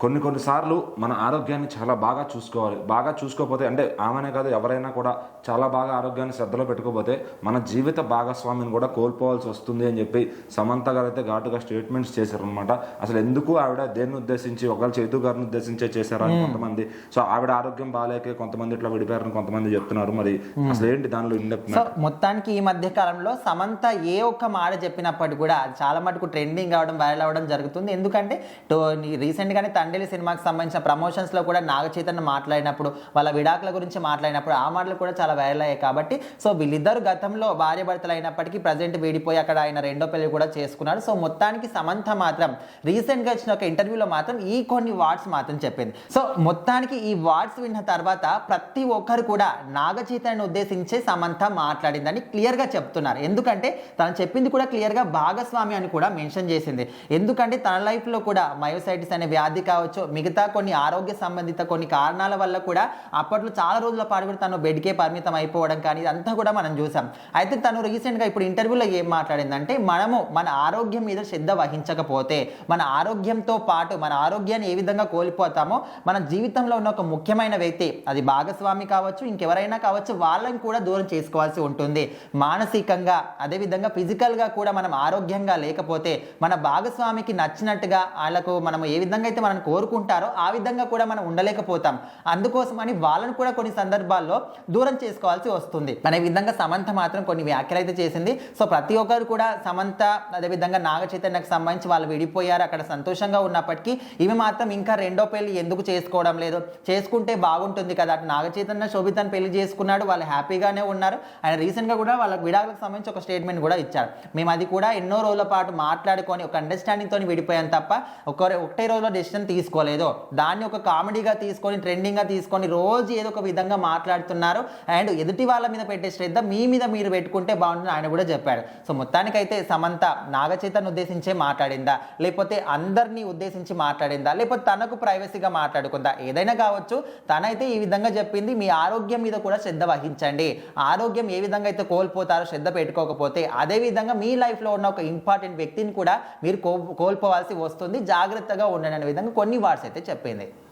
కొన్ని సార్లు మన ఆరోగ్యాన్ని చాలా బాగా చూసుకోవాలి. బాగా చూసుకోకపోతే అంటే ఆమెనే కాదు ఎవరైనా కూడా చాలా బాగా ఆరోగ్యాన్ని శ్రద్ధలో పెట్టుకోకపోతే మన జీవిత భాగస్వామిని కూడా కోల్పోవాల్సి వస్తుంది అని చెప్పి సమంత గారు అయితే ఘాటుగా స్టేట్మెంట్స్ చేశారనమాట. అసలు ఎందుకు ఆవిడ దేన్ని ఉద్దేశించి ఒకవేళ చైతు గారిని ఉద్దేశించే చేశారని కొంతమంది, సో ఆవిడ ఆరోగ్యం బాగాలేకే కొంతమంది ఇట్లా విడిపోయారని కొంతమంది చెప్తున్నారు. మరి అసలు ఏంటి దానిలో మొత్తానికి ఈ మధ్య కాలంలో సమంత ఏ ఒక్క మాట చెప్పినప్పటికీ కూడా అది చాలా మటుకు ట్రెండింగ్ అవడం, వైరల్ అవడం జరుగుతుంది. ఎందుకంటే రీసెంట్ గానే తండ్రి సినిమాకి సంబంధించిన ప్రమోషన్స్ లో కూడా నాగ చైతన్య మాట్లాడినప్పుడు, వాళ్ళ విడాకుల గురించి మాట్లాడినప్పుడు ఆ మాటలు కూడా చాలా వైరల్ అయ్యాయి. కాబట్టి సో వీళ్ళిద్దరు గతంలో భార్య భర్తలు అయినప్పటికీ ప్రజెంట్ విడిపోయి అక్కడ ఆయన రెండో పెళ్లి కూడా చేసుకున్నారు. సో మొత్తానికి సమంత మాత్రం రీసెంట్ గా ఇచ్చిన ఒక ఇంటర్వ్యూలో మాత్రం ఈ కొన్ని వర్డ్స్ మాత్రం చెప్పింది. సో మొత్తానికి ఈ వర్డ్స్ విన్న తర్వాత ప్రతి ఒక్కరు కూడా నాగ చైతన్యను ఉద్దేశించే సమంత మాట్లాడిందని క్లియర్ గా చెప్తున్నారు. ఎందుకంటే తను చెప్పింది కూడా క్లియర్ గా భాగస్వామి అని కూడా మెన్షన్ చేసింది. ఎందుకంటే తన లైఫ్ లో కూడా మయోసైటిస్ అనే వ్యాధి కావచ్చు, మిగతా కొన్ని ఆరోగ్య సంబంధిత కొన్ని కారణాల వల్ల కూడా అప్పట్లో చాలా రోజుల పాటు కూడా తను బెడ్కే పరిమితం అయిపోవడం కానీ ఇదంతా కూడా మనం చూసాం. అయితే తను రీసెంట్గా ఇప్పుడు ఇంటర్వ్యూలో ఏం మాట్లాడిందంటే, మనము మన ఆరోగ్యం మీద శ్రద్ధ వహించకపోతే, మన ఆరోగ్యంతో పాటు మన ఆరోగ్యాన్ని ఏ విధంగా కోల్పోతామో, మన జీవితంలో ఉన్న ఒక ముఖ్యమైన వ్యక్తి, అది భాగస్వామి కావచ్చు ఇంకెవరైనా కావచ్చు, వాళ్ళని కూడా దూరం చేసుకోవాల్సి ఉంటుంది. మానసికంగా అదేవిధంగా ఫిజికల్గా కూడా మనం ఆరోగ్యంగా లేకపోతే మన భాగస్వామికి నచ్చినట్టుగా వాళ్ళకు మనం ఏ విధంగా అయితే మనం కోరుకుంటారో ఆ విధంగా కూడా మనం ఉండలేకపోతాం. అందుకోసమని వాళ్ళను కూడా కొన్ని సందర్భాల్లో దూరం చేసుకోవాల్సి వస్తుంది అనే విధంగా సమంత మాత్రం కొన్ని వ్యాఖ్యలు అయితే చేసింది. సో ప్రతి ఒక్కరు కూడా సమంత అదేవిధంగా నాగ చైతన్యకు సంబంధించి వాళ్ళు విడిపోయారు, అక్కడ సంతోషంగా ఉన్నప్పటికీ ఈమె మాత్రం ఇంకా రెండో పెళ్లి ఎందుకు చేసుకోవడం లేదు, చేసుకుంటే బాగుంటుంది కదా. అటు నాగ చైతన్య శోభితను పెళ్లి చేసుకున్నాడు, వాళ్ళు హ్యాపీగానే ఉన్నారు. ఆయన రీసెంట్గా కూడా వాళ్ళకి విడాకులకు సంబంధించి ఒక స్టేట్మెంట్ కూడా ఇచ్చారు. మేము అది కూడా ఎన్నో రోజుల పాటు మాట్లాడుకొని ఒక అండర్స్టాండింగ్ తోని విడిపోయాం తప్ప ఒకటే రోజులో డెసిషన్ తీసుకోలేదు. దాన్ని ఒక కామెడీగా తీసుకొని ట్రెండింగ్గా తీసుకొని రోజు ఏదో ఒక విధంగా మాట్లాడుతున్నారు. అండ్ ఎదుటి వాళ్ళ మీద పెట్టే శ్రద్ధ మీ మీద మీరు పెట్టుకుంటే బాగుంటుంది ఆయన కూడా చెప్పాడు. సో మొత్తానికైతే సమంత నాగ చైతన్యను ఉద్దేశించే మాట్లాడిందా, లేకపోతే అందరినీ ఉద్దేశించి మాట్లాడిందా, లేకపోతే తనకు ప్రైవసీగా మాట్లాడుకుందా, ఏదైనా కావచ్చు. తనైతే ఈ విధంగా చెప్పింది, మీ ఆరోగ్యం మీద కూడా శ్రద్ధ వహించండి. ఆరోగ్యం ఏ విధంగా అయితే కోల్పోతారో శ్రద్ధ పెట్టుకోకపోతే అదే విధంగా మీ లైఫ్లో ఉన్న ఒక ఇంపార్టెంట్ వ్యక్తిని కూడా మీరు కోల్పోవాల్సి వస్తుంది. జాగ్రత్తగా ఉండండి అనే విధంగా కొన్ని వర్డ్స్ అయితే చెప్పింది.